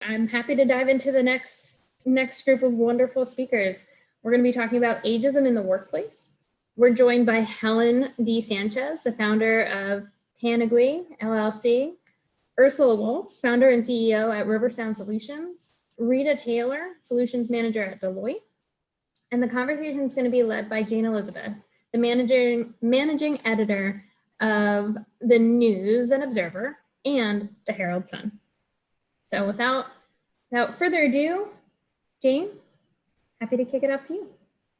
I'm happy to dive into the next group of wonderful speakers. We're going to be talking about ageism in the workplace. We're joined by Helen Sanchez, the founder of Tanagui LLC, Ursula Wolz, founder and CEO at RiverSound Solutions, Rita Taylor, solutions manager at Deloitte, and the conversation is going to be led by Jane Elizabeth, the managing editor of the News and Observer and the Herald Sun. So without further ado, Jane, happy to kick it off to you.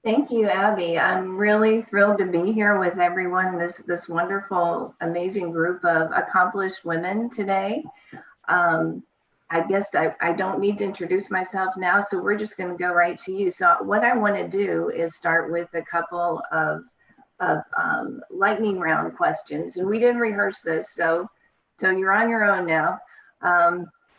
Thank you, Abby. I'm really thrilled to be here with everyone, this wonderful, amazing group of accomplished women today. I guess I don't need to introduce myself now, so we're just going to go right to you. So what I want to do is start with a couple of lightning round questions, and we didn't rehearse this, so you're on your own now.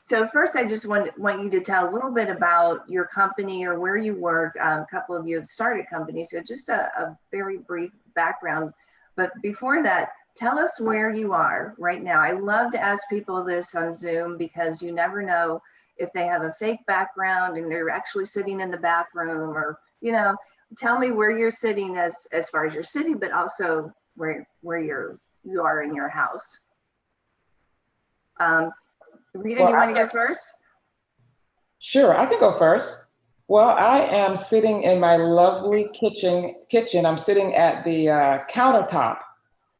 So first, I just want you to tell a little bit about your company or where you work. A couple of you have started companies, so just a very brief background. But before that, tell us where you are right now. I love to ask people this on Zoom because you never know if they have a fake background and they're actually sitting in the bathroom, or, you know, tell me where you're sitting as far as your city, but also where you are in your house. Rita, you want to go first? Sure, I can go first. Well, I am sitting in my lovely kitchen. I'm sitting at the countertop.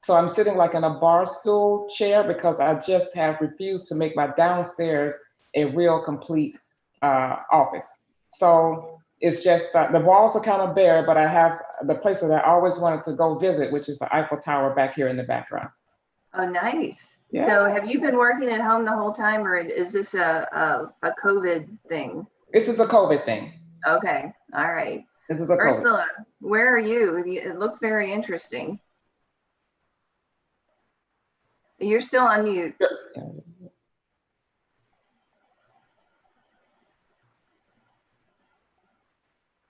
So I'm sitting like in a bar stool chair because I just have refused to make my downstairs a real complete office. So it's just the walls are kind of bare, but I have the place that I always wanted to go visit, which is the Eiffel Tower back here in the background. Oh, nice. Yeah. So have you been working at home the whole time, or is this a COVID thing? This is a COVID thing. Okay. All right. This is a Ursula, where are you? It looks very interesting. You're still on mute.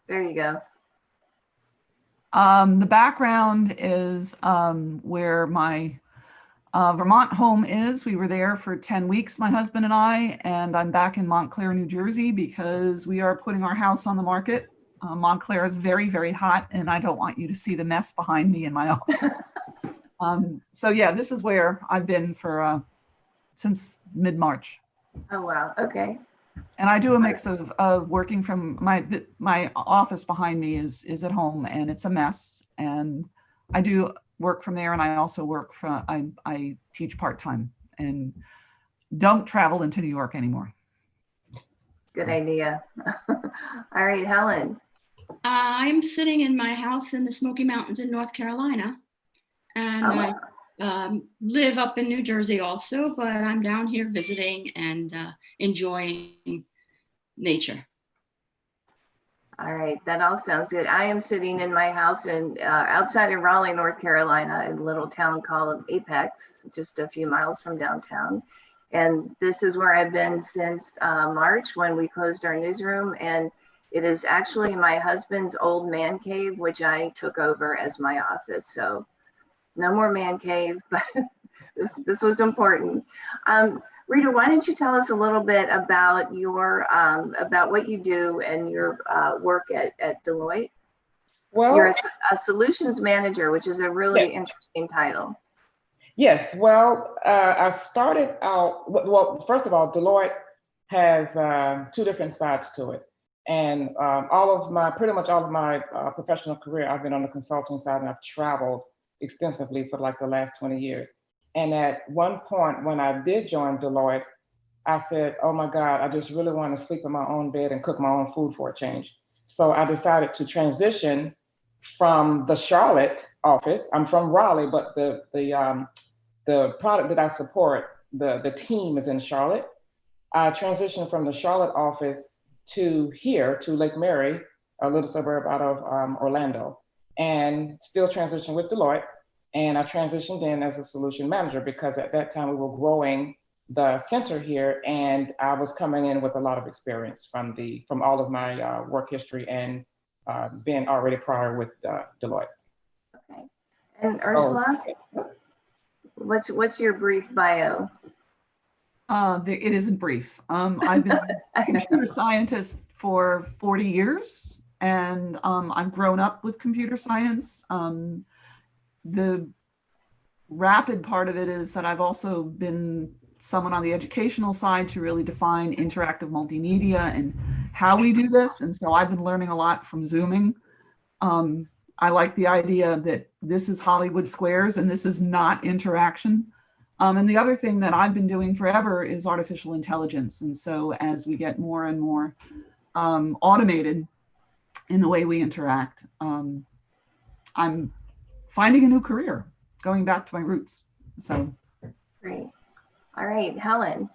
There you go. The background is where my Vermont home is. We were there for 10 weeks, my husband and I'm back in Montclair, New Jersey, because we are putting our house on the market. Montclair is very, very hot, and I don't want you to see the mess behind me in my office. So yeah, this is where I've been for since mid-March. Oh, wow. Okay. And I do a mix of working from my office behind me is at home, and it's a mess. And I do work from there, and I also work from, I teach part-time and don't travel into New York anymore. Good idea. All right, Helen. I'm sitting in my house in the Smoky Mountains in North Carolina, and I live up in New Jersey also, but I'm down here visiting and enjoying nature. All right, that all sounds good. I am sitting in my house in outside of Raleigh, North Carolina, in a little town called Apex, just a few miles from downtown. And this is where I've been since March, when we closed our newsroom. And it is actually my husband's old man cave, which I took over as my office. So no more man cave, but this was important. Rita, why don't you tell us a little bit about your about what you do and your work at Deloitte? Well, you're a solutions manager, which is a really interesting title. Yes, well, I started out, well, first of all, Deloitte has two different sides to it. And pretty much all of my professional career, I've been on the consulting side, and I've traveled extensively for like the last 20 years. And at one point when I did join Deloitte, I said, oh my God, I just really want to sleep in my own bed and cook my own food for a change. So I decided to transition from the Charlotte office. I'm from Raleigh, but the product that I support, the team is in Charlotte. I transitioned from the Charlotte office to here, to Lake Mary, a little suburb out of Orlando, and still transitioned with Deloitte. And I transitioned in as a solution manager because at that time we were growing the center here, and I was coming in with a lot of experience from all of my work history and being already prior with Deloitte. Okay. And Ursula, what's your brief bio? It isn't brief. I've been a computer scientist for 40 years, and I've grown up with computer science. The rapid part of it is that I've also been someone on the educational side to really define interactive multimedia and how we do this. And so I've been learning a lot from Zooming. I like the idea that this is Hollywood Squares and this is not interaction. And the other thing that I've been doing forever is artificial intelligence. And so as we get more and more automated in the way we interact, I'm finding a new career, going back to my roots. So Great. All right, Helen.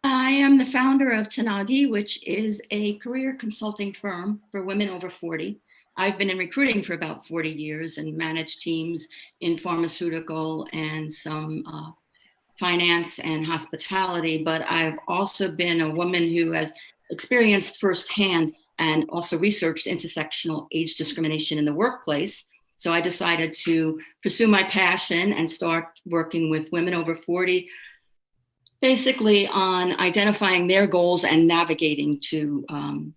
I am the founder of Tanagui, which is a career consulting firm for women over 40. I've been in recruiting for about 40 years and managed teams in pharmaceutical and some finance and hospitality, but I've also been a woman who has experienced firsthand and also researched intersectional age discrimination in the workplace. So I decided to pursue my passion and start working with women over 40, basically on identifying their goals and navigating to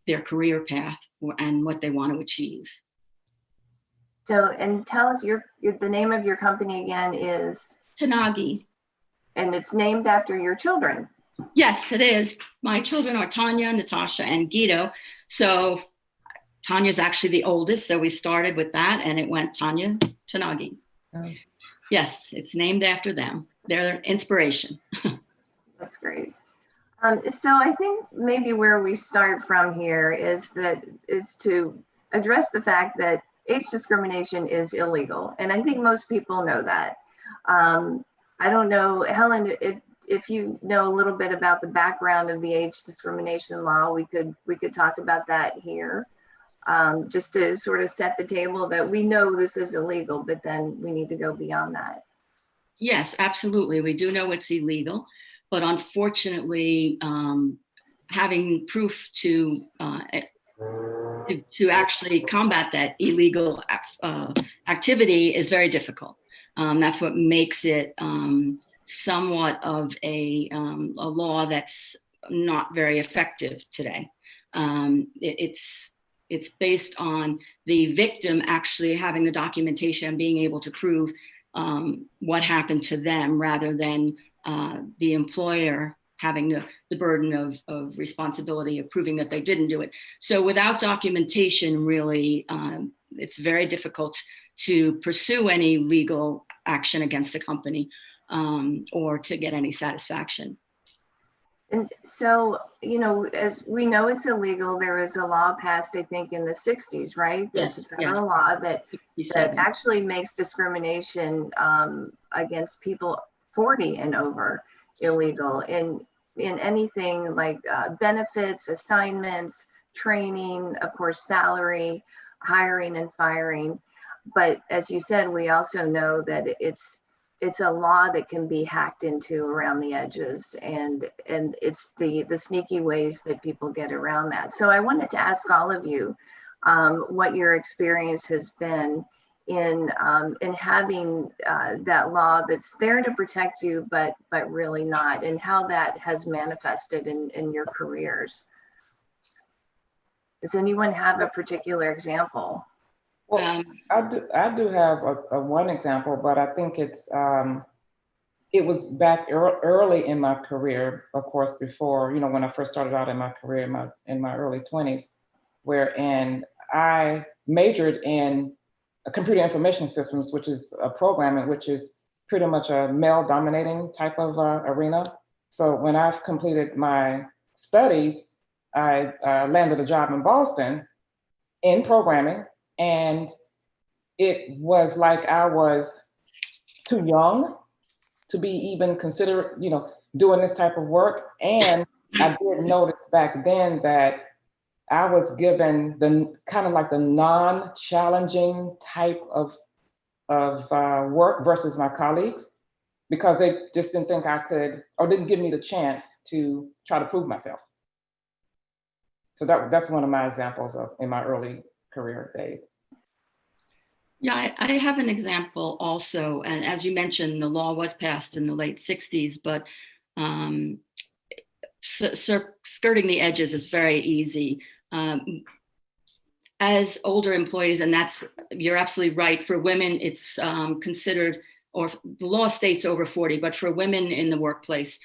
their career path and what they want to achieve. So, and tell us the name of your company again is? Tanagui. And it's named after your children. Yes, it is. My children are Tanya, Natasha, and Guido. So Tanya's actually the oldest, so we started with that and it went Tanya Tanagui. Oh. Yes, it's named after them. They're their inspiration. That's great. So I think maybe where we start from here is to address the fact that age discrimination is illegal. And I think most people know that. I don't know, Helen, if you know a little bit about the background of the age discrimination law, we could talk about that here. Just to sort of set the table that we know this is illegal, but then we need to go beyond that. Yes, absolutely. We do know it's illegal, but unfortunately, having proof to actually combat that illegal activity is very difficult. That's what makes it somewhat of a law that's not very effective today. It's based on the victim actually having the documentation and being able to prove what happened to them rather than the employer having the burden of responsibility of proving that they didn't do it. So without documentation, really, it's very difficult to pursue any legal action against a company or to get any satisfaction. And so, you know, as we know it's illegal, there was a law passed, I think, in the 60s, right? Yes, a law that actually makes discrimination against people 40 and over illegal in anything like benefits, assignments, training, of course, salary, hiring and firing. But as you said, we also know that it's a law that can be hacked into around the edges, and it's the sneaky ways that people get around that. So I wanted to ask all of you what your experience has been in having that law that's there to protect you, but really not, and how that has manifested in your careers. Does anyone have a particular example? Well, I do have a one example, but I think it was back early in my career, of course, before, you know, when I first started out in my career in my early 20s, wherein I majored in computer information systems, which is a programming, which is pretty much a male dominating type of arena. So when I've completed my studies, I landed a job in Boston in programming. And it was like I was too young to be even considered, you know, doing this type of work. And I did notice back then that I was given the kind of like the non-challenging type of work versus my colleagues, because they just didn't think I could, or didn't give me the chance to try to prove myself. So that's one of my examples in my early career days. Yeah, I have an example also. And as you mentioned, the law was passed in the late 60s, but skirting the edges is very easy. As older employees, and you're absolutely right, for women, it's considered, or the law states over 40, but for women in the workplace,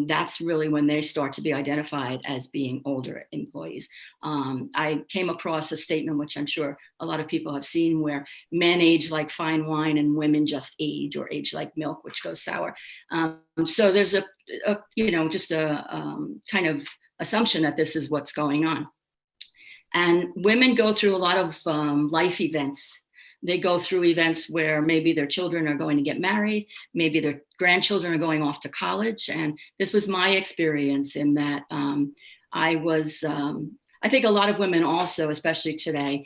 that's really when they start to be identified as being older employees. I came across a statement, which I'm sure a lot of people have seen, where men age like fine wine and women just age, or age like milk, which goes sour. So there's a just a kind of assumption that this is what's going on. And women go through a lot of life events. They go through events where maybe their children are going to get married, maybe their grandchildren are going off to college. And this was my experience in that I think a lot of women also, especially today,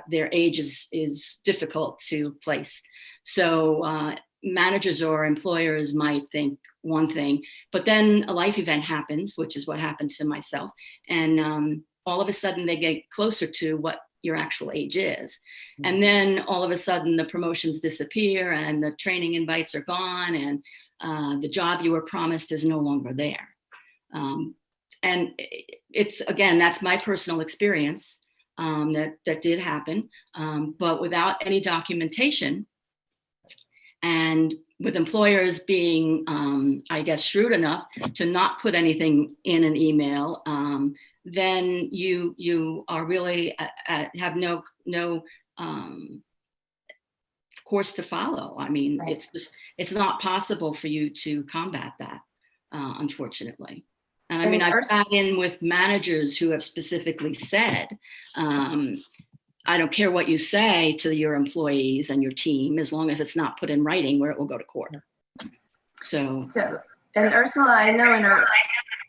their age is difficult to place. So managers or employers might think one thing, but then a life event happens, which is what happened to myself. And all of a sudden they get closer to what your actual age is. And then all of a sudden the promotions disappear and the training invites are gone, and the job you were promised is no longer there. And it's, again, that's my personal experience, that did happen, but without any documentation, and with employers being, I guess, shrewd enough to not put anything in an email, then you are really have no course to follow. I mean, right. It's not possible for you to combat that, unfortunately. And I mean, I've sat in with managers who have specifically said, I don't care what you say to your employees and your team, as long as it's not put in writing, where it will go to court. So and Ursula, I know in our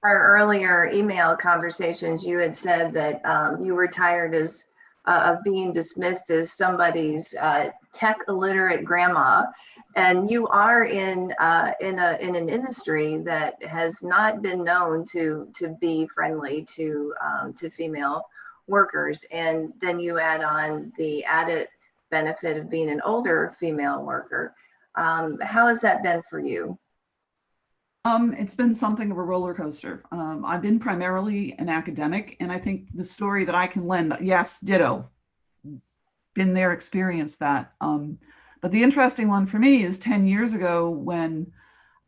earlier email conversations, you had said that you were tired of being dismissed as somebody's tech illiterate grandma, and you are in an industry that has not been known to be friendly to female workers, and then you add on the added benefit of being an older female worker. How has that been for you? It's been something of a roller coaster. I've been primarily an academic, and I think the story that I can lend, yes, ditto, been there, experienced that. But the interesting one for me is 10 years ago when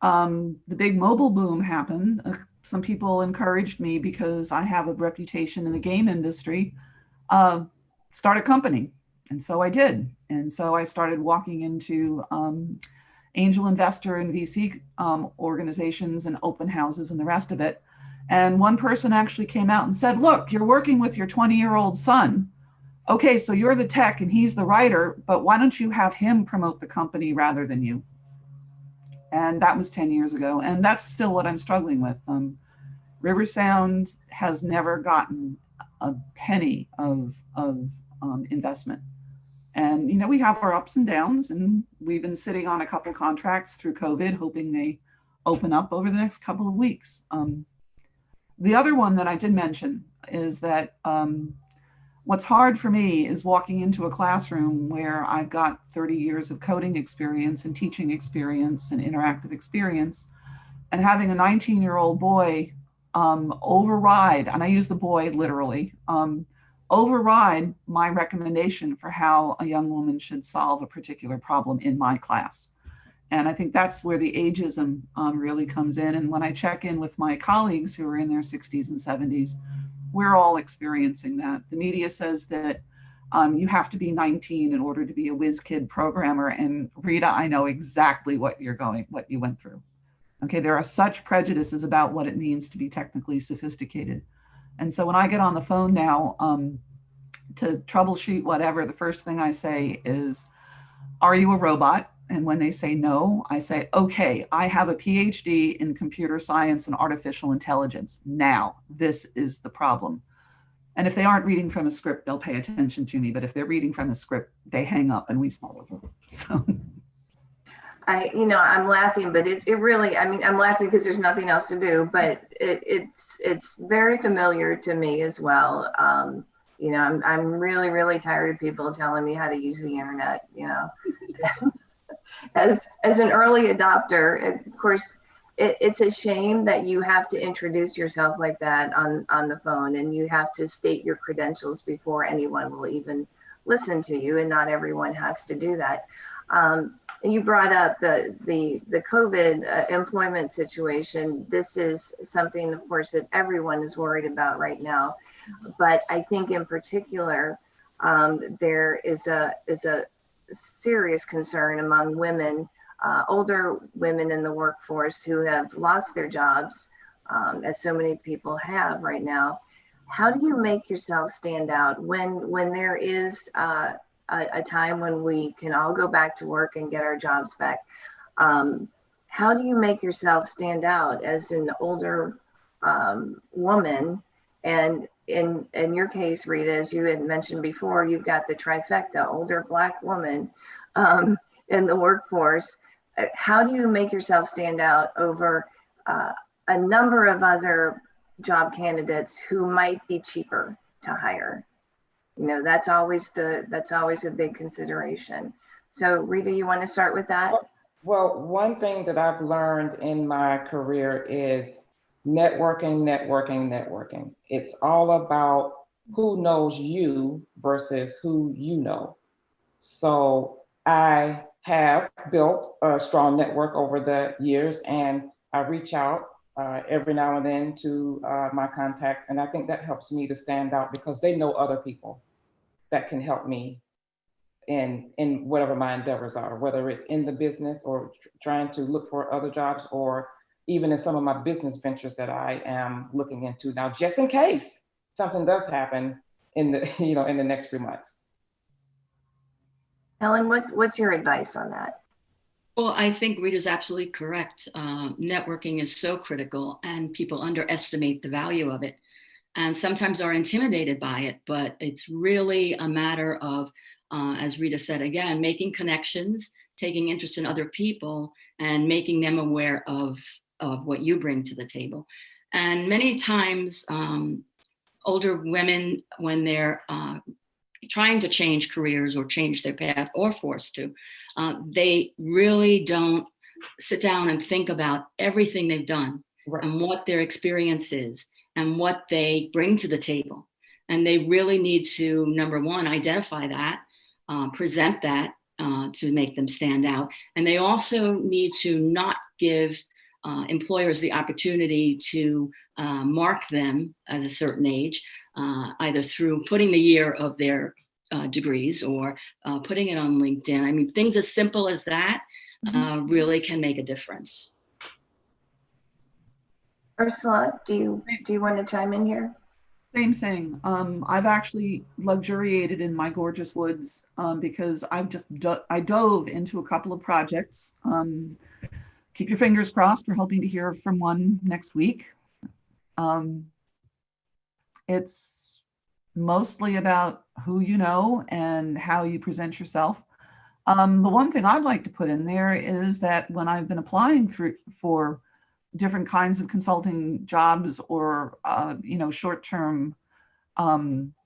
the big mobile boom happened. Some people encouraged me, because I have a reputation in the game industry, start a company. And so I did. And so I started walking into angel investor and VC organizations and open houses and the rest of it. And one person actually came out and said, look, you're working with your 20-year-old son. Okay, so you're the tech and he's the writer, but why don't you have him promote the company rather than you? And that was 10 years ago. And that's still what I'm struggling with. RiverSound has never gotten a penny of investment. And, you know, we have our ups and downs, and we've been sitting on a couple contracts through COVID, hoping they open up over the next couple of weeks. The other one that I did mention is that what's hard for me is walking into a classroom where I've got 30 years of coding experience and teaching experience and interactive experience, and having a 19-year-old boy override, and I use the boy literally, override my recommendation for how a young woman should solve a particular problem in my class. And I think that's where the ageism really comes in. And when I check in with my colleagues who are in their 60s and 70s, we're all experiencing that. The media says that you have to be 19 in order to be a whiz kid programmer. And Rita, I know exactly what you went through. Okay, there are such prejudices about what it means to be technically sophisticated. And so when I get on the phone now to troubleshoot whatever, the first thing I say is, are you a robot? And when they say no, I say, okay, I have a PhD in computer science and artificial intelligence. Now, this is the problem. And if they aren't reading from a script, they'll pay attention to me. But if they're reading from a script, they hang up and we start over. So. I'm laughing, but it really, I mean, I'm laughing because there's nothing else to do, but it's very familiar to me as well. I'm really, really tired of people telling me how to use the internet, As an early adopter, of course, it's a shame that you have to introduce yourself like that on the phone, and you have to state your credentials before anyone will even listen to you, and not everyone has to do that. And you brought up the COVID employment situation. This is something, of course, that everyone is worried about right now. But I think in particular, there is a serious concern among women, older women in the workforce who have lost their jobs, as so many people have right now. How do you make yourself stand out when there is a time when we can all go back to work and get our jobs back? How do you make yourself stand out as an older woman? And in your case, Rita, as you had mentioned before, you've got the trifecta, older Black woman in the workforce. How do you make yourself stand out over a number of other job candidates who might be cheaper to hire? You know, that's always a big consideration. So Rita, you want to start with that? Well, one thing that I've learned in my career is networking. It's all about who knows you versus who you know. So I have built a strong network over the years, and I reach out every now and then to my contacts. And I think that helps me to stand out because they know other people that can help me in whatever my endeavors are, whether it's in the business or trying to look for other jobs, or even in some of my business ventures that I am looking into now, just in case something does happen in the, in the next few months. Helen, what's your advice on that? Well, I think Rita's absolutely correct. Networking is so critical, and people underestimate the value of it and sometimes are intimidated by it. But it's really a matter of, as Rita said, again, making connections, taking interest in other people, and making them aware of what you bring to the table. And many times, older women, when they're trying to change careers or change their path or forced to, they really don't sit down and think about everything they've done, right, and what their experience is and what they bring to the table. And they really need to, number one, identify that, present that to make them stand out. And they also need to not give employers the opportunity to mark them as a certain age, either through putting the year of their degrees or putting it on LinkedIn. I mean, things as simple as that really can make a difference. Ursula, do you want to chime in here? Same thing. I've actually luxuriated in my gorgeous woods because I've just I dove into a couple of projects. Keep your fingers crossed. We're hoping to hear from one next week. It's mostly about who you know and how you present yourself. The one thing I'd like to put in there is that when I've been applying for different kinds of consulting jobs or short-term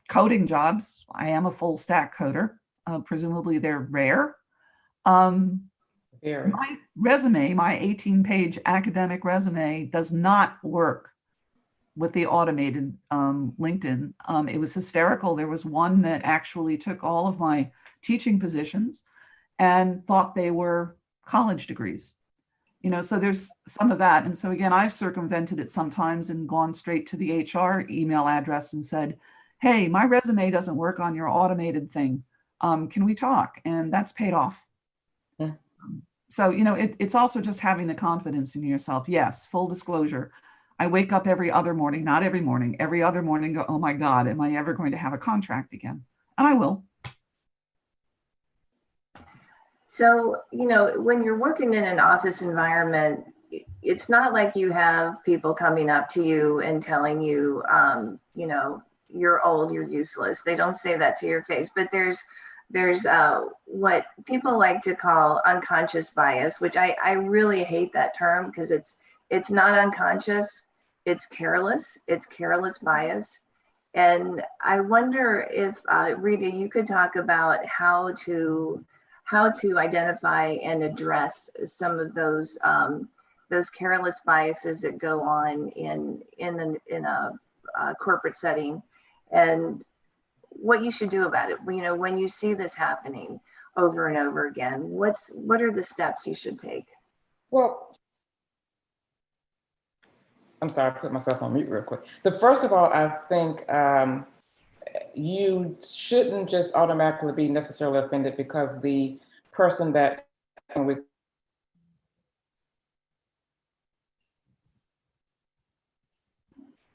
coding jobs, I am a full stack coder. Presumably they're rare. My resume, my 18-page academic resume, does not work with the automated LinkedIn. It was hysterical. There was one that actually took all of my teaching positions and thought they were college degrees. So there's some of that. And so again, I've circumvented it sometimes and gone straight to the HR email address and said, hey, my resume doesn't work on your automated thing. Can we talk? And that's paid off. Yeah. So, it's also just having the confidence in yourself. Yes, full disclosure. I wake up every other morning, not every morning, every other morning, go, oh my God, am I ever going to have a contract again? And I will. So, when you're working in an office environment, it's not like you have people coming up to you and telling you, you're old, you're useless. They don't say that to your face, but there's what people like to call unconscious bias, which I really hate that term because it's not unconscious, it's careless bias. And I wonder if, Rita, you could talk about how to identify and address some of those those careless biases that go on in a corporate setting, and what you should do about it. You know, when you see this happening over and over again, what are the steps you should take? Well, I'm sorry, I put myself on mute real quick. First of all, I think you shouldn't just automatically be necessarily offended because the person that with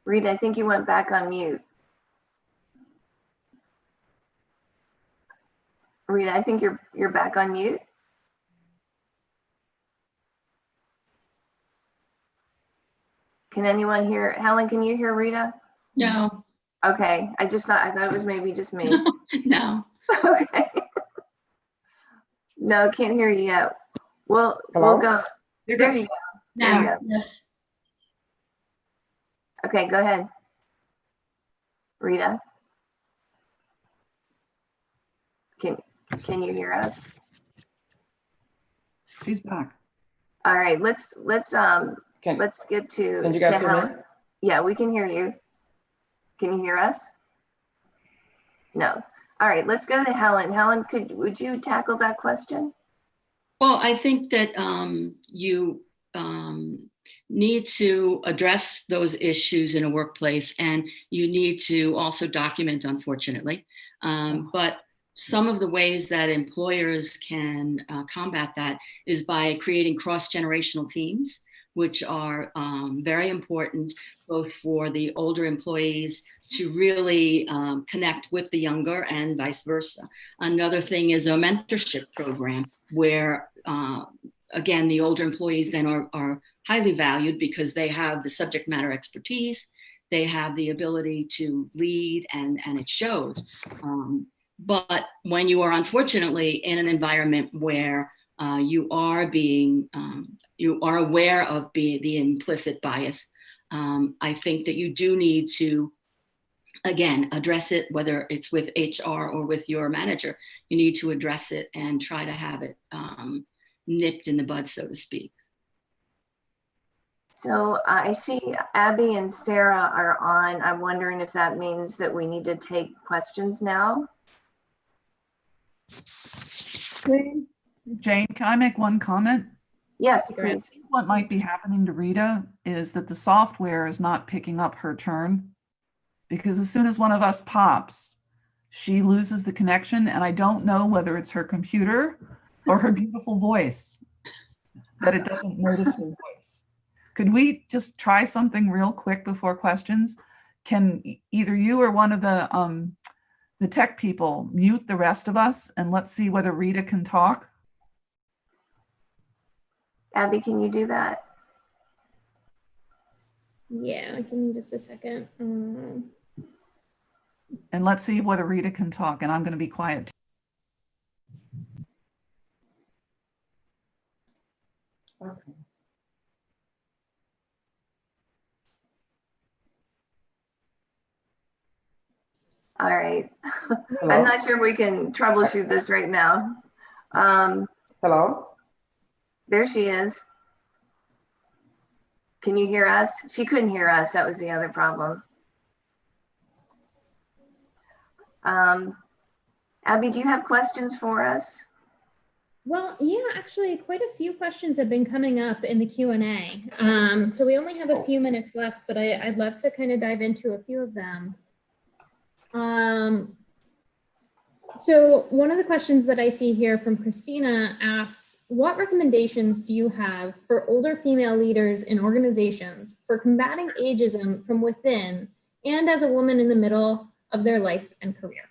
Rita, I think you went back on mute. Rita, I think you're back on mute. Can anyone hear? Helen, can you hear Rita? No, Okay, I thought it was maybe just me. no. Okay. No, can't hear you yet. We'll go. You're There good. you go. Now, Yeah. yes. Okay, go ahead. Rita. Can you hear us? She's back. All right, let's skip to Can you guys hear Helen. me? Yeah, we can hear you. Can you hear us? No. All right, let's go to Helen. Helen, would you tackle that question? Well, I think that you need to address those issues in a workplace, and you need to also document, unfortunately. But some of the ways that employers can combat that is by creating cross-generational teams, which are very important both for the older employees to really connect with the younger and vice versa. Another thing is a mentorship program where, again, the older employees then are highly valued because they have the subject matter expertise, they have the ability to lead, and it shows. But when you are unfortunately in an environment where you are aware of the implicit bias, I think that you do need to, again, address it, whether it's with HR or with your manager. You need to address it and try to have it nipped in the bud, so to speak. So I see Abby and Sarah are on. I'm wondering if that means that we need to take questions now. Jane, can I make one comment? Yes, please. What might be happening to Rita is that the software is not picking up her turn, because as soon as one of us pops, she loses the connection, and I don't know whether it's her computer or her beautiful voice that it doesn't notice her voice. Could we just try something real quick before questions? Can either you or one of the tech people mute the rest of us, and let's see whether Rita can talk? Abby, can you do that? Yeah, give me just a second. And let's see whether Rita can talk, and I'm going to be quiet. Okay. All right. Hello? I'm not sure we can troubleshoot this right now. Hello? There she is. Can you hear us? She couldn't hear us. That was the other problem. Abby, do you have questions for us? Well, yeah, actually, quite a few questions have been coming up in the Q&A. So we only have a few minutes left, but I'd love to kind of dive into a few of them. So one of the questions that I see here from Christina asks, what recommendations do you have for older female leaders in organizations for combating ageism from within and as a woman in the middle of their life and career?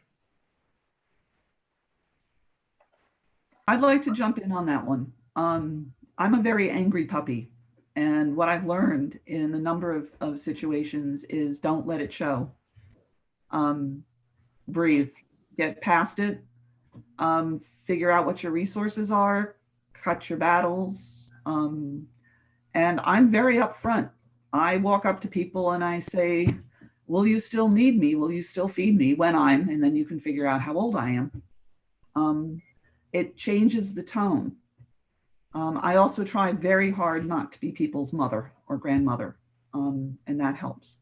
I'd like to jump in on that one. I'm a very angry puppy, and what I've learned in a number of situations is don't let it show. Breathe, get past it, figure out what your resources are, cut your battles. And I'm very upfront. I walk up to people and I say, will you still need me? Will you still feed me when and then you can figure out how old I am. It changes the tone. I also try very hard not to be people's mother or grandmother, and that helps.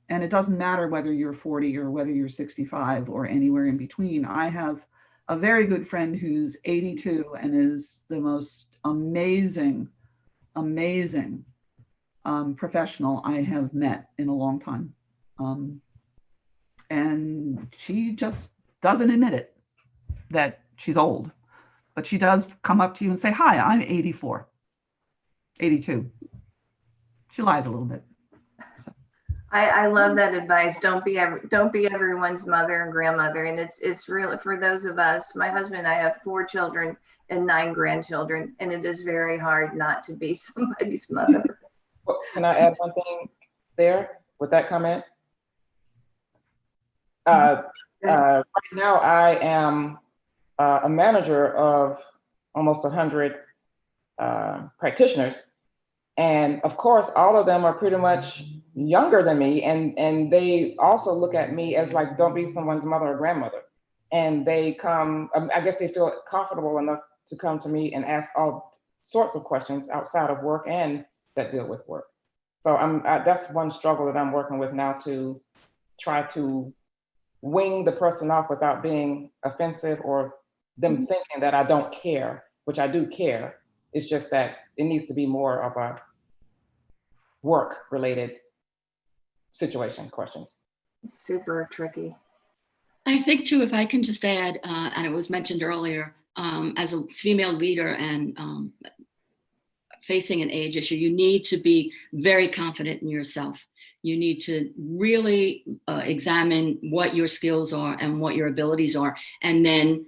And it doesn't matter whether you're 40 or whether you're 65 or anywhere in between. I have a very good friend who's 82 and is the most amazing, amazing professional I have met in a long time. And she just doesn't admit it, that she's old, but she does come up to you and say, hi, I'm 84, 82. She lies a little bit. So. I love that advice. Don't be everyone's mother and grandmother. And it's really for those of us. My husband and I have 4 children and 9 grandchildren, and it is very hard not to be somebody's mother. Can I add one thing there with that comment? Right now, I am a manager of almost 100 practitioners. And of course, all of them are pretty much younger than me. And they also look at me as like, don't be someone's mother or grandmother. And they come, I guess they feel comfortable enough to come to me and ask all sorts of questions outside of work and that deal with work. So that's one struggle that I'm working with now, to try to wing the person off without being offensive or them thinking that I don't care, which I do care. It's just that it needs to be more of a work-related situation questions. It's super tricky. I think too, if I can just add, and it was mentioned earlier, as a female leader and facing an age issue, you need to be very confident in yourself. You need to really examine what your skills are and what your abilities are, and then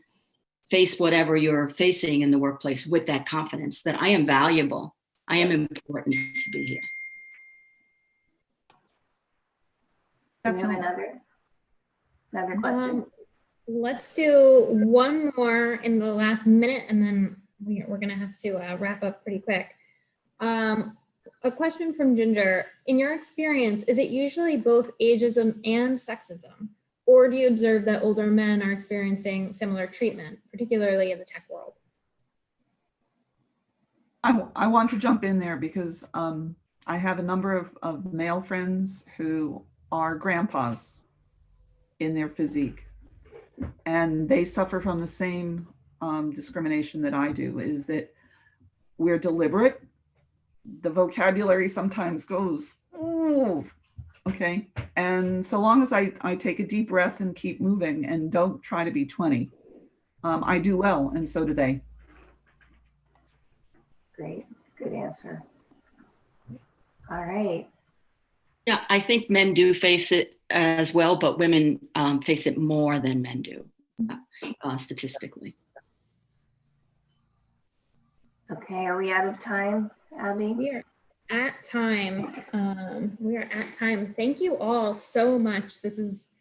face whatever you're facing in the workplace with that confidence that I am valuable. I am important to be here. Do you have another question? Let's do one more in the last minute, and then we're going to have to wrap up pretty quick. A question from Ginger. In your experience, is it usually both ageism and sexism? Or do you observe that older men are experiencing similar treatment, particularly in the tech world? I want to jump in there because I have a number of male friends who are grandpas in their physique, and they suffer from the same discrimination that I do, is that we're deliberate. The vocabulary sometimes goes, ooh, okay. And so long as I take a deep breath and keep moving and don't try to be 20, I do well, and so do they. Great, good answer. All right. Yeah, I think men do face it as well, but women face it more than men do, statistically. Okay, are we out of time, Abby? We are at time. Thank you all so much. This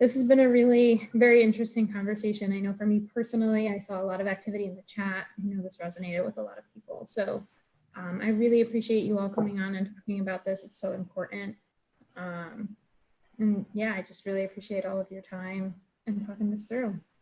has been a really very interesting conversation. I know for me personally, I saw a lot of activity in the chat. I know this resonated with a lot of people. So I really appreciate you all coming on and talking about this. It's so important. And yeah, I just really appreciate all of your time and talking this through.